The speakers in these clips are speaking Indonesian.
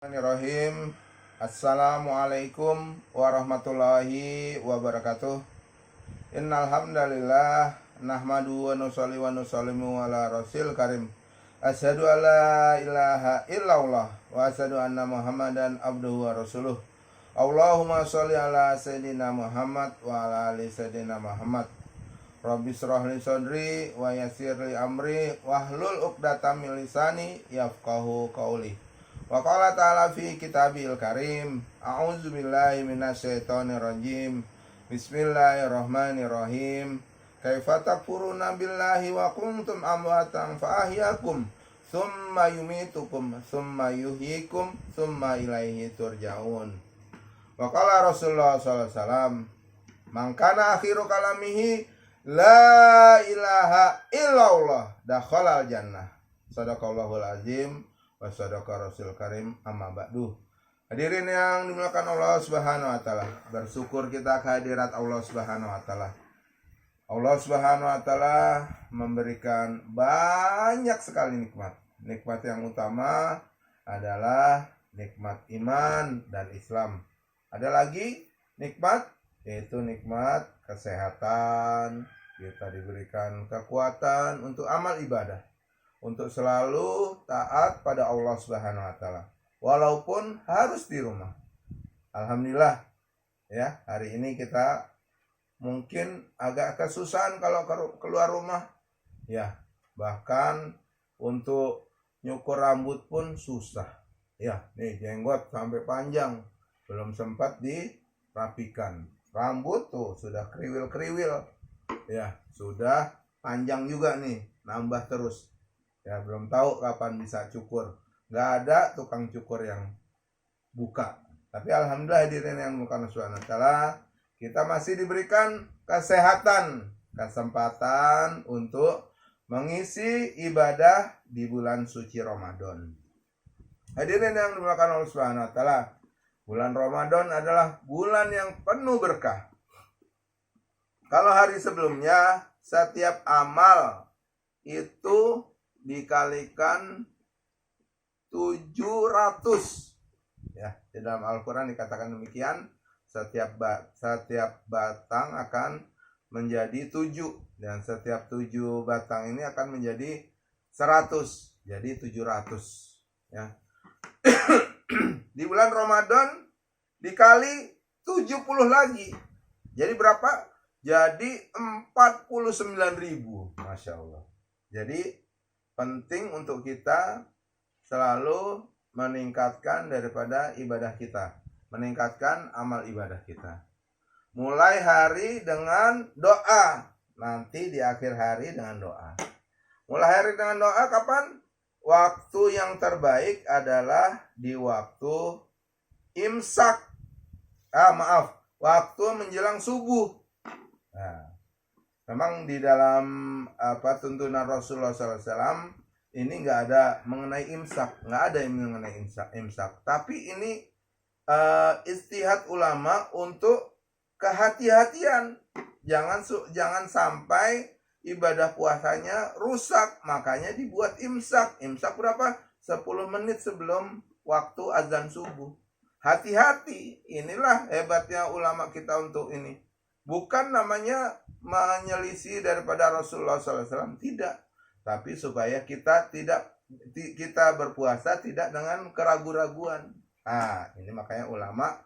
Bismillahirrahmanirrahim. Assalamualaikum warahmatullahi wabarakatuh. Innal hamdalillah nahmadu wa nusalli wa nusallimu ala rasul karim. Asyhadu alla ilaha illallah wa asyhadu anna Muhammadan abduhu wa rasuluh. Allahumma sholli ala sayyidina Muhammad wa ala ali sayyidina Muhammad. Rabbi shrah li sadri wa yassir li amri wahlul 'uqdatam min lisani yafqahu qawli. Wa qala ta'ala fi kitabil karim, a'udzu billahi minasyaitonir rajim. Bismillahirrahmanirrahim. Kaifa takfuruna billahi wa kuntum amwatan fa ahyakum tsumma yumitukum tsumma yuhyikum tsumma ilaihi turja'un. Wa qala Rasulullah sallallahu alaihi wasallam, man kana akhiru kalamihi la ilaha illallah dakhalal jannah. Shadaqallahul azim wa sadaqa rasul karim, amma ba'du. Hadirin yang dimuliakan Allah Subhanahu wa taala, bersyukur kita kehadirat Allah Subhanahu wa taala. Allah Subhanahu wa taala memberikan banyak sekali nikmat. Nikmat yang utama adalah nikmat iman dan Islam. Ada lagi nikmat, yaitu nikmat kesehatan. Kita diberikan kekuatan untuk amal ibadah, untuk selalu taat pada Allah Subhanahu wa taala walaupun harus di rumah. Alhamdulillah ya, hari ini kita mungkin agak kesusahan kalau keluar rumah ya, bahkan untuk nyukur rambut pun susah ya. Nih jenggot sampai panjang belum sempat dirapikan, rambut tuh sudah kriwil-kriwil ya, sudah panjang juga nih, nambah terus ya, belum tahu kapan bisa cukur. Nggak ada tukang cukur yang buka. Tapi alhamdulillah hadirin yang bukan Subhanahu wa taala, kita masih diberikan kesehatan, kesempatan untuk mengisi ibadah di bulan suci Ramadan. Hadirin yang dimuliakan Allah Subhanahu wa taala, bulan Ramadan adalah bulan yang penuh berkah. Kalau hari sebelumnya setiap amal itu dikalikan 700 ya, di dalam Al-Qur'an dikatakan demikian. Setiap batang akan menjadi 7, dan setiap 7 batang ini akan menjadi 100, jadi 700 ya. Di bulan Ramadan dikali 70 lagi, jadi berapa? Jadi 49.000. Masya Allah. Jadi penting untuk kita selalu meningkatkan daripada ibadah kita, meningkatkan amal ibadah kita. Mulai hari dengan doa, nanti di akhir hari dengan doa. Mulai hari dengan doa kapan? Waktu yang terbaik adalah di waktu imsak. Waktu menjelang subuh. Nah, memang di dalam tuntunan Rasulullah SAW ini nggak ada mengenai imsak, nggak ada yang mengenai imsak. Tapi ini ijtihad ulama untuk kehati-hatian, jangan sampai ibadah puasanya rusak, makanya dibuat imsak. Imsak berapa? 10 menit sebelum waktu azan subuh. Hati-hati, inilah hebatnya ulama kita untuk ini. Bukan namanya menyelisih daripada Rasulullah SAW, tidak, tapi supaya kita berpuasa tidak dengan keraguan-raguan. Ini makanya ulama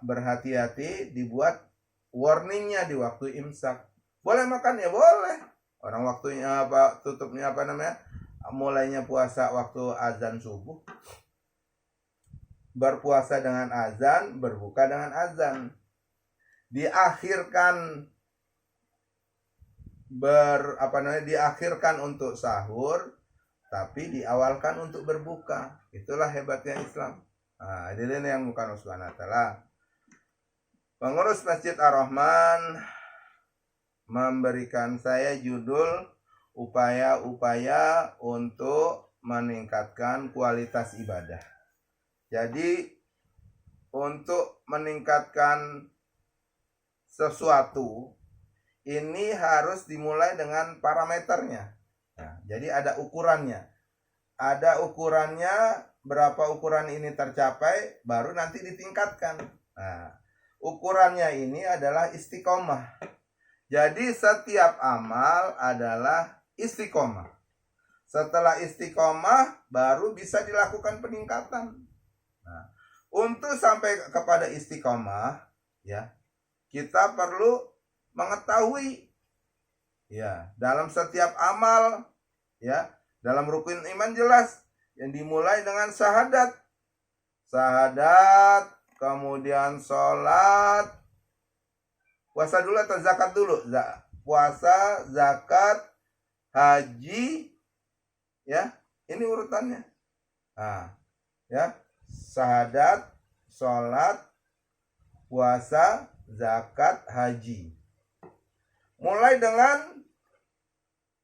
berhati-hati, dibuat warningnya di waktu imsak. Boleh makan ya boleh, orang waktunya tutupnya mulainya puasa waktu azan subuh, berpuasa dengan azan, berbuka dengan azan. Diakhirkan diakhirkan untuk sahur, tapi diawalkan untuk berbuka. Itulah hebatnya Islam. Hadirin yang bukan Subhanahu wa taala, pengurus Masjid Ar-Rahman memberikan saya judul upaya-upaya untuk meningkatkan kualitas ibadah. Jadi untuk meningkatkan sesuatu ini harus dimulai dengan parameternya. Nah, jadi ada ukurannya. Ada ukurannya berapa ukuran ini tercapai, baru nanti ditingkatkan. Nah, ukurannya ini adalah istiqomah. Jadi setiap amal adalah istiqomah. Setelah istiqomah, baru bisa dilakukan peningkatan. Nah, untuk sampai kepada istiqomah, ya, kita perlu mengetahui, ya, dalam setiap amal, ya, dalam rukun iman jelas yang dimulai dengan syahadat, kemudian sholat, puasa dulu atau zakat dulu, puasa, zakat, haji, ya, ini urutannya. Nah, ya, syahadat, sholat, puasa, zakat, haji. Mulai dengan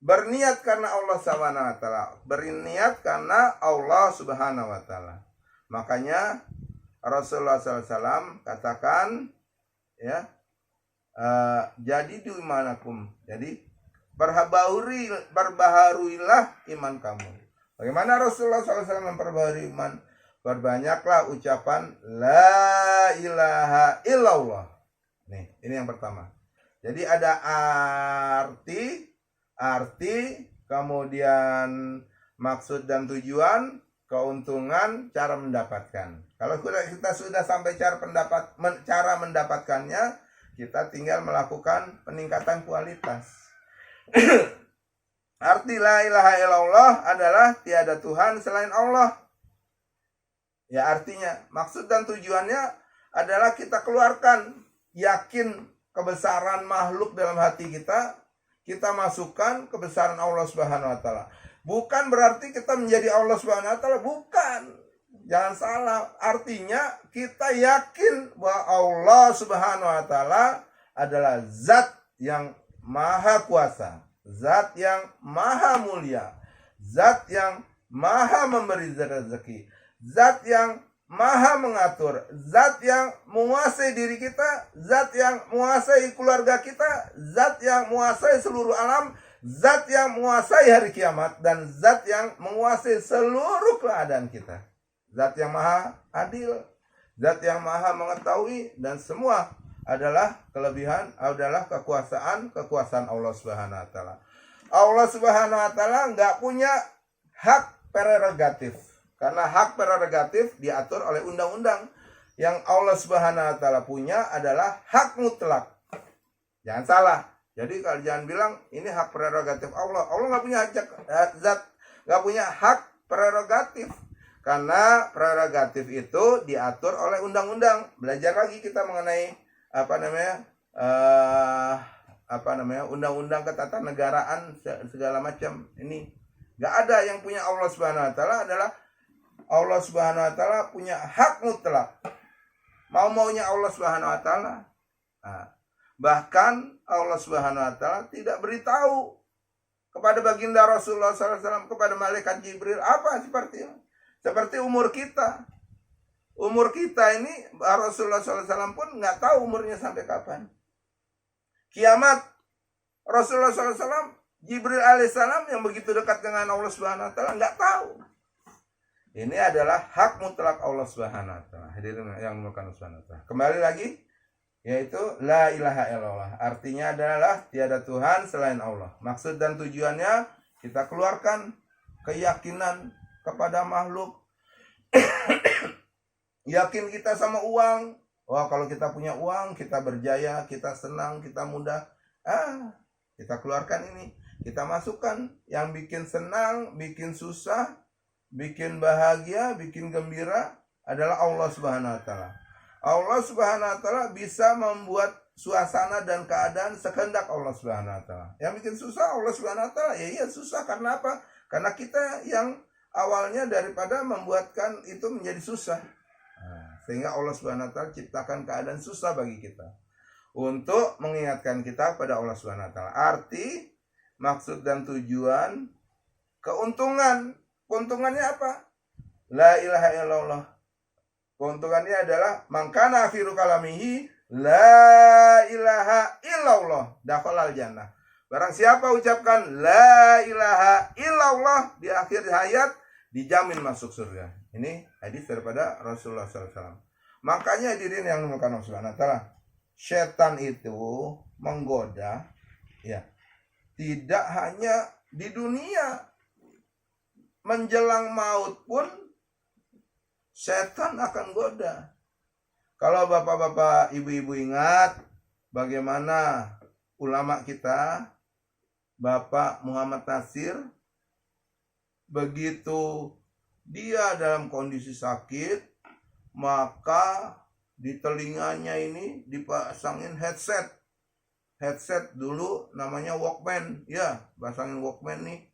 berniat karena Allah Subhanahu wa taala. Berniat karena Allah Subhanahu wa taala. Makanya Rasulullah SAW katakan, ya, jadi di imanakum. Jadi perbaharuilah iman kamu. Bagaimana Rasulullah SAW memperbaharui iman? Perbanyaklah ucapan la ilaha illallah. Nih, ini yang pertama. Jadi ada arti, kemudian maksud dan tujuan, keuntungan, cara mendapatkan. Kalau kita sudah sampai cara mendapatkannya, kita tinggal melakukan peningkatan kualitas. Arti la ilaha illallah adalah tiada Tuhan selain Allah. Ya, artinya, maksud dan tujuannya adalah kita keluarkan yakin kebesaran makhluk dalam hati kita, kita masukkan kebesaran Allah Subhanahu wa taala. Bukan berarti kita menjadi Allah Subhanahu wa taala, bukan. Jangan salah. Artinya kita yakin bahwa Allah Subhanahu wa taala adalah zat yang maha kuasa, zat yang maha mulia, zat yang maha memberi rezeki, zat yang maha mengatur, zat yang menguasai diri kita, zat yang menguasai keluarga kita, zat yang menguasai seluruh alam, zat yang menguasai hari kiamat, dan zat yang menguasai seluruh keadaan kita. Zat yang maha adil, zat yang maha mengetahui, dan semua adalah kekuasaan Allah Subhanahu wa taala. Allah Subhanahu wa taala nggak punya hak prerogatif. Karena hak prerogatif diatur oleh undang-undang. Yang Allah Subhanahu wa taala punya adalah hak mutlak. Jangan salah. Jadi kalau jangan bilang ini hak prerogatif Allah. Allah nggak punya nggak punya hak prerogatif. Karena prerogatif itu diatur oleh undang-undang. Belajar lagi kita mengenai undang-undang ketatanegaraan segala macam. Ini nggak ada yang punya Allah Subhanahu wa taala adalah Allah Subhanahu wa taala punya hak mutlak. Mau-maunya Allah Subhanahu wa taala. Nah, bahkan Allah Subhanahu wa taala tidak beritahu kepada baginda Rasulullah SAW, kepada malaikat Jibril apa seperti umur kita. Umur kita ini Rasulullah SAW pun nggak tahu umurnya sampai kapan. Kiamat Rasulullah SAW, Jibril alaihissalam yang begitu dekat dengan Allah Subhanahu wa taala nggak tahu. Ini adalah hak mutlak Allah Subhanahu wa taala. Hadirin yang dimuliakan Allah Subhanahu wa taala. Kembali lagi, yaitu la ilaha illallah. Artinya adalah tiada Tuhan selain Allah. Maksud dan tujuannya kita keluarkan keyakinan kepada makhluk. Yakin kita sama uang. Wah, kalau kita punya uang, kita berjaya, kita senang, kita mudah. Kita keluarkan ini. Kita masukkan yang bikin senang, bikin susah, bikin bahagia, bikin gembira adalah Allah Subhanahu wa taala. Allah Subhanahu wa taala bisa membuat suasana dan keadaan sekehendak Allah Subhanahu wa taala. Yang bikin susah Allah Subhanahu wa taala, ya iya susah karena apa? Karena kita yang awalnya daripada membuatkan itu menjadi susah. Sehingga Allah Subhanahu wa taala ciptakan keadaan susah bagi kita untuk mengingatkan kita pada Allah Subhanahu wa taala. Arti, maksud dan tujuan, keuntungannya apa? La ilaha illallah. Keuntungannya adalah mangkana akhiru kalamihi la ilaha illallah dakhalal jannah. Barang siapa ucapkan la ilaha illallah di akhir hayat, dijamin masuk surga. Ini hadis daripada Rasulullah SAW. Makanya hadirin yang dimuliakan Allah Subhanahu wa taala, setan itu menggoda ya, tidak hanya di dunia, menjelang maut pun setan akan goda. Kalau bapak-bapak, ibu-ibu ingat bagaimana ulama kita, Bapak Muhammad Nasir, begitu dia dalam kondisi sakit, maka di telinganya ini dipasangin headset. Headset dulu namanya Walkman, ya, pasangin Walkman nih,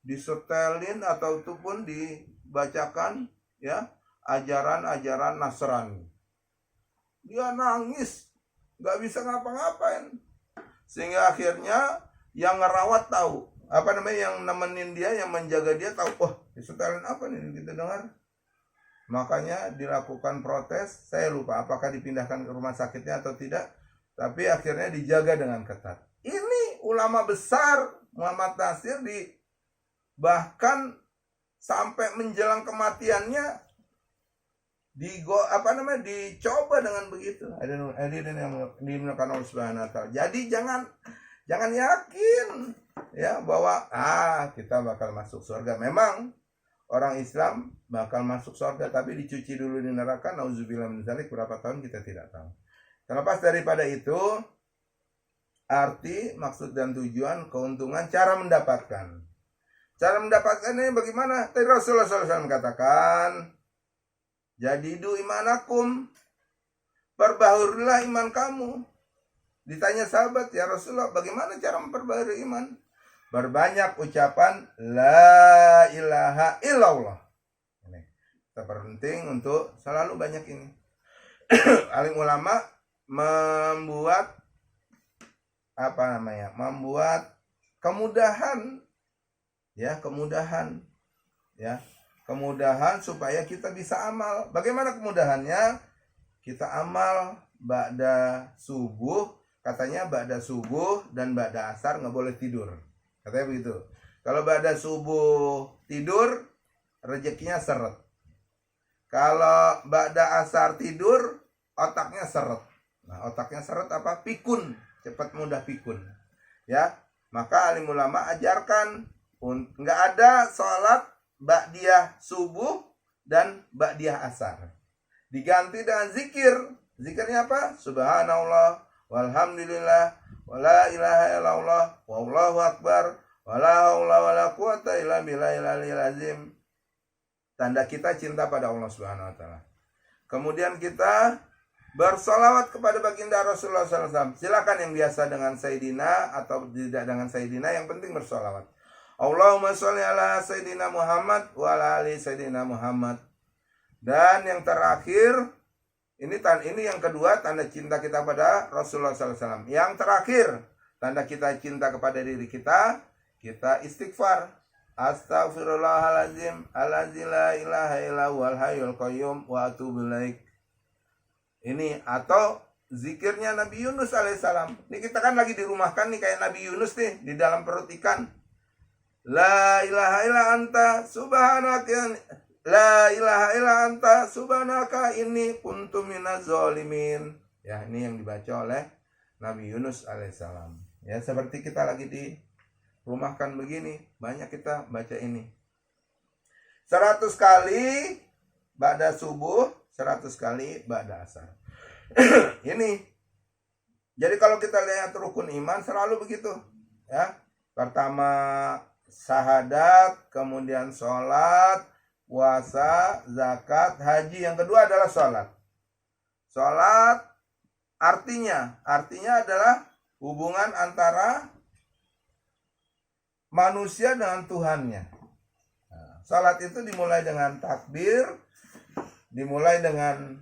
disetelin atau itu pun dibacakan ya ajaran-ajaran Nasrani. Dia nangis, nggak bisa ngapa-ngapain, sehingga akhirnya yang ngerawat tahu, yang nemenin dia, yang menjaga dia tahu, disetelin apa nih kita dengar. Makanya dilakukan protes, saya lupa apakah dipindahkan ke rumah sakitnya atau tidak, tapi akhirnya dijaga dengan ketat. Ini ulama besar Muhammad Nasir bahkan sampai menjelang kematiannya dicoba dengan begitu. Hadirin yang dimuliakan Allah Subhanahu wa taala. Jadi jangan yakin ya bahwa kita bakal masuk surga. Memang orang Islam bakal masuk surga, tapi dicuci dulu di neraka, nauzubillah min dzalik, berapa tahun kita tidak tahu. Terlepas daripada itu, arti, maksud dan tujuan, keuntungan, cara mendapatkan. Cara mendapatkannya bagaimana? Tadi Rasulullah SAW katakan, jadidu imanakum, perbaharulah iman kamu. Ditanya sahabat, ya Rasulullah, bagaimana cara memperbaharui iman? Berbanyak ucapan la ilaha illallah. Ini terpenting untuk selalu banyak ini. Alim ulama membuat membuat kemudahan supaya kita bisa amal. Bagaimana kemudahannya? Kita amal ba'da subuh, katanya ba'da subuh dan ba'da asar nggak boleh tidur, katanya begitu. Kalau ba'da subuh tidur, rezekinya seret. Kalau ba'da asar tidur, otaknya seret. Nah, otaknya seret apa? Pikun, cepat mudah pikun. Ya, maka alim ulama ajarkan nggak ada sholat ba'diyah subuh dan ba'diyah asar. Diganti dengan zikir. Zikirnya apa? Subhanallah, walhamdulillah, wala ilaha illallah, wallahu akbar, wala haula wala quwata illa billahil aliyil azim. Tanda kita cinta pada Allah Subhanahu wa taala. Kemudian kita bersolawat kepada baginda Rasulullah SAW. Silakan yang biasa dengan Sayyidina atau tidak dengan Sayyidina, yang penting bersolawat. Allahumma sholli ala Sayyidina Muhammad wa ala ali Sayyidina Muhammad. Dan yang terakhir, ini yang kedua, tanda cinta kita pada Rasulullah SAW. Yang terakhir, tanda kita cinta kepada diri kita istighfar. Astaghfirullahaladzim, allazi la ilaha illa huwal hayyul qayyum wa atubu ilaik. Ini atau zikirnya Nabi Yunus alaihissalam. Ini kita kan lagi dirumahkan nih kayak Nabi Yunus nih di dalam perut ikan. La ilaha illa anta subhanaka, la ilaha illa anta subhanaka inni kuntu minaz zalimin. Ya, ini yang dibaca oleh Nabi Yunus alaihissalam. Ya, seperti kita lagi dirumahkan begini, banyak kita baca ini. 100 kali ba'da subuh, 100 kali ba'da asar. Ini. Jadi kalau kita lihat rukun iman selalu begitu, ya. Pertama syahadat, kemudian sholat, puasa, zakat, haji. Yang kedua adalah sholat. Sholat artinya adalah hubungan antara manusia dengan Tuhannya. Nah, sholat itu dimulai dengan takbir, dimulai dengan,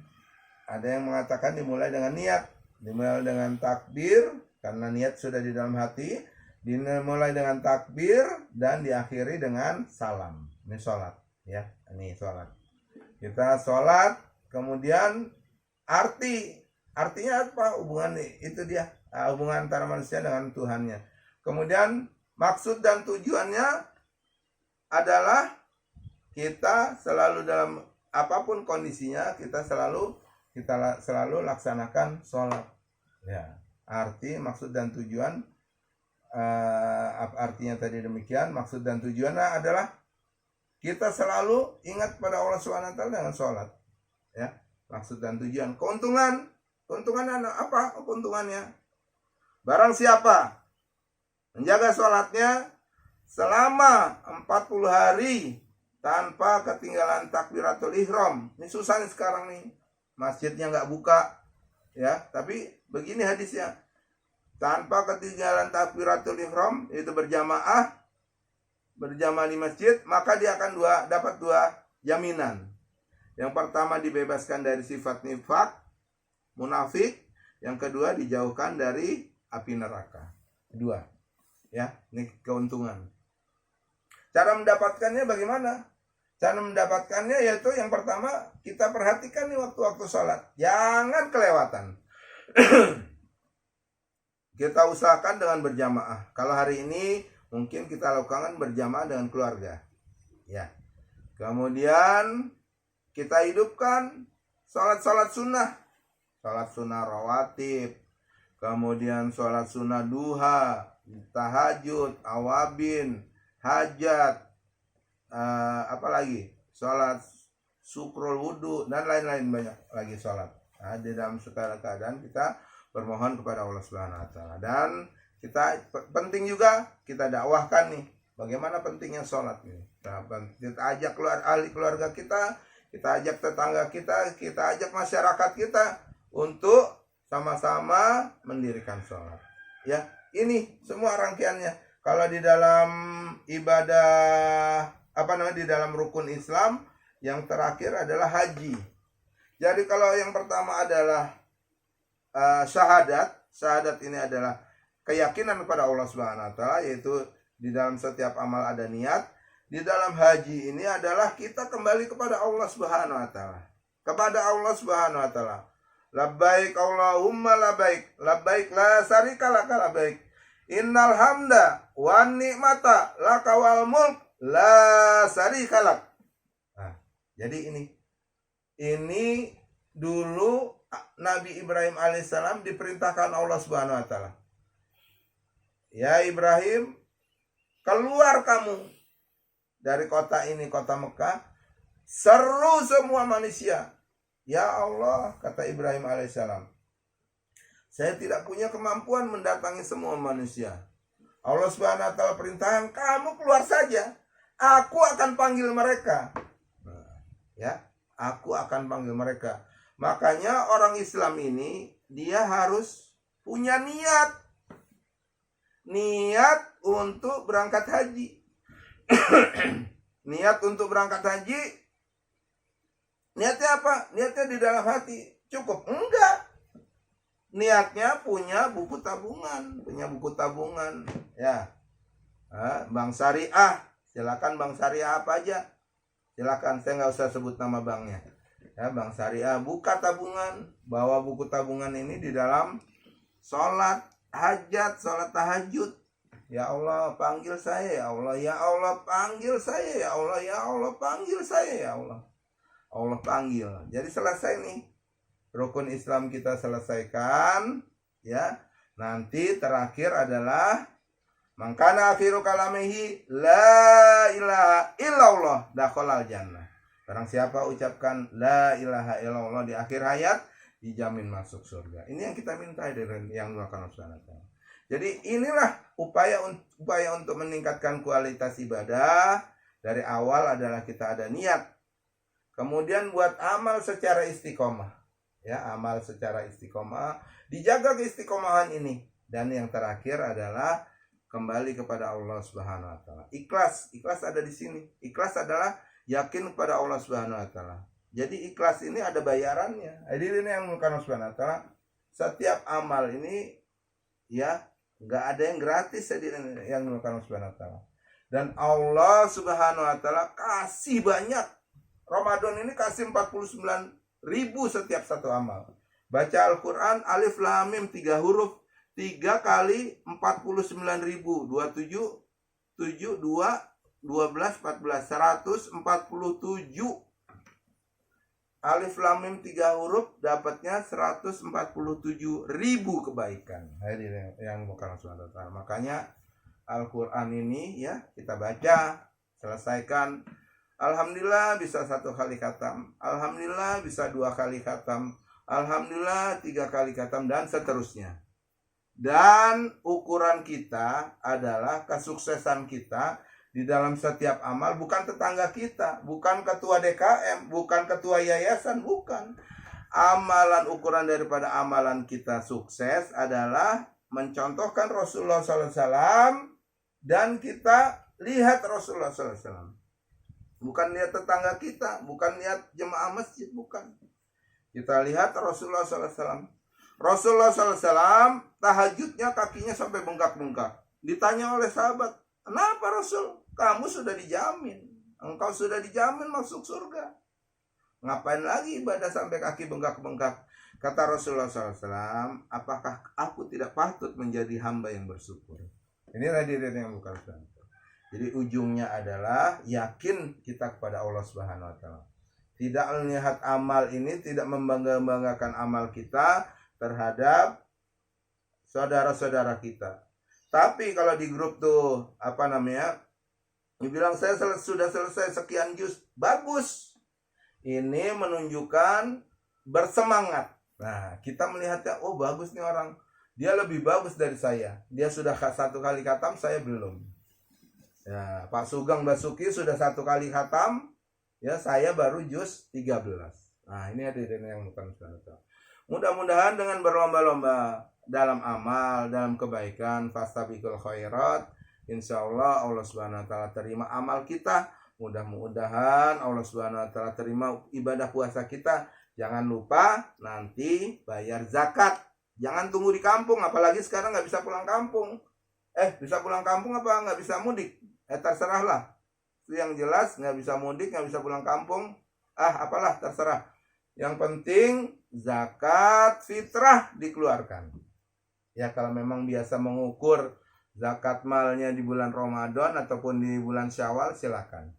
ada yang mengatakan dimulai dengan niat, dimulai dengan takbir karena niat sudah di dalam hati, dimulai dengan takbir dan diakhiri dengan salam. Ini sholat, ya, ini sholat. Kita sholat, kemudian artinya apa? Hubungan itu dia, hubungan antara manusia dengan Tuhannya. Kemudian maksud dan tujuannya adalah kita selalu dalam apapun kondisinya kita selalu laksanakan sholat. Ya, maksud dan tujuan artinya tadi demikian. Maksud dan tujuannya adalah kita selalu ingat pada Allah SWT dengan sholat. Ya, maksud dan tujuan. Keuntungannya apa? Keuntungannya, barang siapa menjaga sholatnya selama 40 hari tanpa ketinggalan takbiratul ihram. Ini susah nih sekarang nih, masjidnya nggak buka, ya. Tapi begini hadisnya, tanpa ketinggalan takbiratul ihram, itu berjamaah di masjid, maka dia akan dapat dua jaminan. Yang pertama dibebaskan dari sifat nifak, munafik. Yang kedua dijauhkan dari api neraka. Dua, ya, ini keuntungan. Cara mendapatkannya bagaimana? Cara mendapatkannya yaitu yang pertama, kita perhatikan nih waktu-waktu sholat. Jangan kelewatan. Kita usahakan dengan berjamaah. Kalau hari ini mungkin kita lakukan berjamaah dengan keluarga. Ya. Kemudian kita hidupkan sholat sunnah. Sholat sunnah rawatib. Kemudian sholat sunnah duha, tahajud, awabin, hajat, apalagi sholat syukrul wudu, dan lain-lain banyak lagi sholat. Nah, di dalam segala keadaan kita bermohon kepada Allah Subhanahu Wa Taala. Dan kita penting juga kita dakwahkan nih bagaimana pentingnya sholat ini. Kita ajak ahli keluarga kita ajak tetangga kita ajak masyarakat kita untuk sama-sama mendirikan sholat. Ya, ini semua rangkaiannya. Kalau di dalam ibadah di dalam rukun Islam, yang terakhir adalah haji. Jadi kalau yang pertama adalah syahadat. Syahadat ini adalah keyakinan kepada Allah Subhanahu Wa Taala, yaitu di dalam setiap amal ada niat. Di dalam haji ini adalah kita kembali kepada Allah Subhanahu Wa Taala. Kepada Allah Subhanahu Wa Taala. Labbaik Allahumma labbaik, labbaik la syarika laka labbaik. Innal hamda wan ni'mata laka wal mulk la syarika lak. Nah, jadi ini dulu Nabi Ibrahim alaihissalam diperintahkan Allah Subhanahu Wa Taala. Ya Ibrahim, keluar kamu dari kota ini, kota Mekah, seru semua manusia. Ya Allah, kata Ibrahim alaihissalam, saya tidak punya kemampuan mendatangi semua manusia. Allah Subhanahu Wa Taala perintahkan, kamu keluar saja, aku akan panggil mereka. Ya, aku akan panggil mereka. Makanya orang Islam ini dia harus punya niat untuk berangkat haji. Niat untuk berangkat haji, niatnya apa? Niatnya di dalam hati. Cukup? Enggak. Niatnya punya buku tabungan. Ya. Bank syariah. Silakan bank syariah apa aja. Silakan, saya nggak usah sebut nama banknya. Ya, bank syariah, buka tabungan. Bawa buku tabungan ini di dalam sholat hajat, sholat tahajud. Ya Allah, panggil saya. Ya Allah, ya Allah, panggil saya. Ya Allah, ya Allah, panggil saya. Ya Allah. Allah panggil. Jadi selesai nih. Rukun Islam kita selesaikan. Ya. Nanti terakhir adalah mangkana akhiru kalamihi la ilaha illallah dakhalal jannah. Barang siapa ucapkan la ilaha illallah di akhir hayat, dijamin masuk surga. Ini yang kita minta dari yang melakukan Allah. Jadi inilah upaya untuk meningkatkan kualitas ibadah. Dari awal adalah kita ada niat. Kemudian buat amal secara istiqomah. Ya, amal secara istiqomah. Dijaga keistiqomahan ini. Dan yang terakhir adalah kembali kepada Allah Subhanahu Wa Taala. Ikhlas ada di sini. Ikhlas adalah yakin kepada Allah Subhanahu Wa Taala. Jadi ikhlas ini ada bayarannya. Jadi ini yang melakukan Allah Subhanahu Wa Taala. Setiap amal ini ya nggak ada yang gratis yang melakukan Allah Subhanahu Wa Taala. Dan Allah Subhanahu Wa Taala kasih banyak. Ramadan ini kasih 49.000 setiap satu amal. Baca Al-Quran alif lam mim 3 huruf, 3 kali 49.000, 27, 7, 2, 12, 14, 147. Alif Lam Mim 3 huruf dapatnya 147.000 kebaikan. Hadirin yang bukan SWT. Makanya Al-Quran ini ya kita baca, selesaikan. Alhamdulillah bisa 1 kali khatam. Alhamdulillah bisa 2 kali khatam. Alhamdulillah 3 kali khatam dan seterusnya. Dan ukuran kita adalah kesuksesan kita di dalam setiap amal, bukan tetangga kita, bukan ketua DKM, bukan ketua yayasan, bukan. Amalan, ukuran daripada amalan kita sukses adalah mencontohkan Rasulullah SAW, dan kita lihat Rasulullah SAW. Bukan lihat tetangga kita, bukan lihat jemaah masjid, bukan. Kita lihat Rasulullah SAW. Rasulullah SAW tahajudnya kakinya sampai bengkak-bengkak. Ditanya oleh sahabat, kenapa Rasul? Kamu sudah dijamin. Engkau sudah dijamin masuk surga. Ngapain lagi ibadah sampai kaki bengkak-bengkak? Kata Rasulullah SAW, apakah aku tidak patut menjadi hamba yang bersyukur? Ini hadirin yang bukan surga. Jadi ujungnya adalah yakin kita kepada Allah Subhanahu wa taala. Tidak melihat amal ini, tidak membanggakan amal kita terhadap saudara-saudara kita. Tapi kalau di grup tuh dibilang saya sudah selesai sekian juz, bagus. Ini menunjukkan bersemangat. Nah, kita melihatnya, oh bagus nih orang. Dia lebih bagus dari saya. Dia sudah 1 kali khatam, saya belum. Ya, Pak Sugeng Basuki sudah 1 kali khatam, ya saya baru juz 13. Nah, ini hadirin yang bukan subhanallah. Mudah-mudahan dengan berlomba-lomba dalam amal, dalam kebaikan, fastabiqul khairat, insyaallah Allah Subhanahu wa taala terima amal kita. Mudah-mudahan Allah Subhanahu wa taala terima ibadah puasa kita. Jangan lupa nanti bayar zakat. Jangan tunggu di kampung, apalagi sekarang nggak bisa pulang kampung. Bisa pulang kampung apa nggak bisa mudik? Terserahlah. Itu yang jelas, nggak bisa mudik, nggak bisa pulang kampung. Apalah terserah. Yang penting zakat fitrah dikeluarkan. Ya kalau memang biasa mengukur zakat malnya di bulan Ramadan ataupun di bulan Syawal, silakan.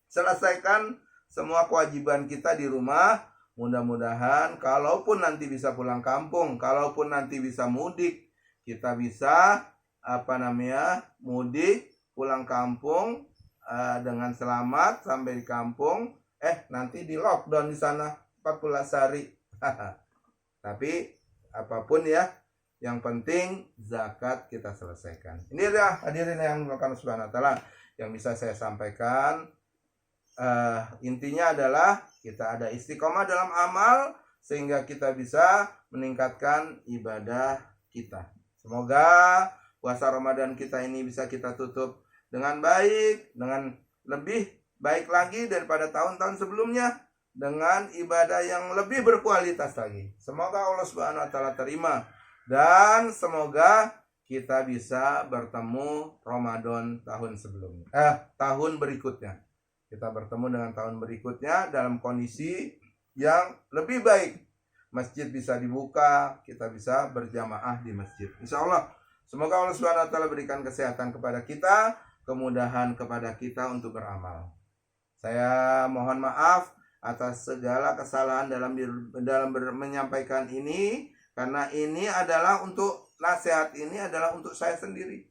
Selesaikan semua kewajiban kita di rumah. Mudah-mudahan kalaupun nanti bisa pulang kampung, kalaupun nanti bisa mudik, kita bisa mudik pulang kampung dengan selamat sampai di kampung. Nanti di lockdown di sana 14 hari. Tapi apapun ya, yang penting zakat kita selesaikan. Ini adalah hadirin yang dimuliakan Subhanahu wa taala yang bisa saya sampaikan. Intinya adalah kita ada istiqomah dalam amal sehingga kita bisa meningkatkan ibadah kita. Semoga puasa Ramadan kita ini bisa kita tutup dengan baik, dengan lebih baik lagi daripada tahun-tahun sebelumnya, dengan ibadah yang lebih berkualitas lagi. Semoga Allah Subhanahu wa taala terima. Dan semoga kita bisa bertemu Ramadan tahun sebelumnya. Tahun berikutnya. Kita bertemu dengan tahun berikutnya dalam kondisi yang lebih baik. Masjid bisa dibuka, kita bisa berjamaah di masjid. Insya Allah. Semoga Allah Subhanahu wa taala berikan kesehatan kepada kita, kemudahan kepada kita untuk beramal. Saya mohon maaf atas segala kesalahan dalam menyampaikan ini. Karena ini adalah untuk nasihat ini adalah untuk saya sendiri.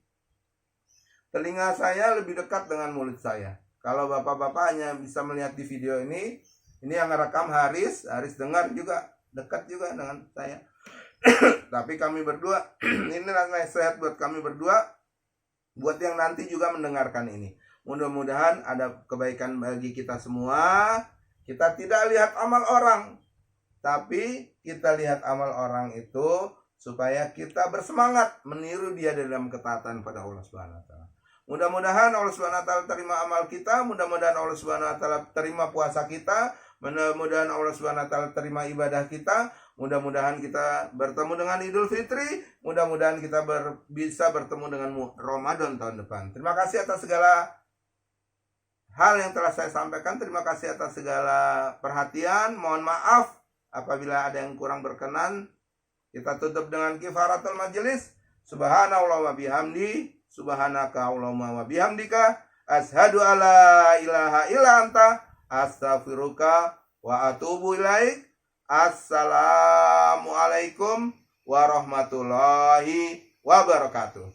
Telinga saya lebih dekat dengan mulut saya. Kalau bapak-bapak hanya bisa melihat di video ini yang ngerekam Haris dengar juga, dekat juga dengan saya. Tapi kami berdua, ini nasihat buat kami berdua, buat yang nanti juga mendengarkan ini. Mudah-mudahan ada kebaikan bagi kita semua. Kita tidak lihat amal orang, tapi kita lihat amal orang itu supaya kita bersemangat meniru dia dalam ketaatan pada Allah Subhanahu wa taala. Mudah-mudahan Allah Subhanahu wa taala terima amal kita, mudah-mudahan Allah Subhanahu wa taala terima puasa kita, mudah-mudahan Allah Subhanahu wa taala terima ibadah kita, mudah-mudahan kita bertemu dengan Idul Fitri, mudah-mudahan kita bisa bertemu dengan Ramadan tahun depan. Terima kasih atas segala hal yang telah saya sampaikan, terima kasih atas segala perhatian. Mohon maaf apabila ada yang kurang berkenan. Kita tutup dengan kifaratul majelis. Subhanallah wa bihamdi, subhanaka Allahumma wa bihamdika, Asyhadu alla ilaha illa anta astaghfiruka wa atubu ilaik. Assalamualaikum warahmatullahi wabarakatuh.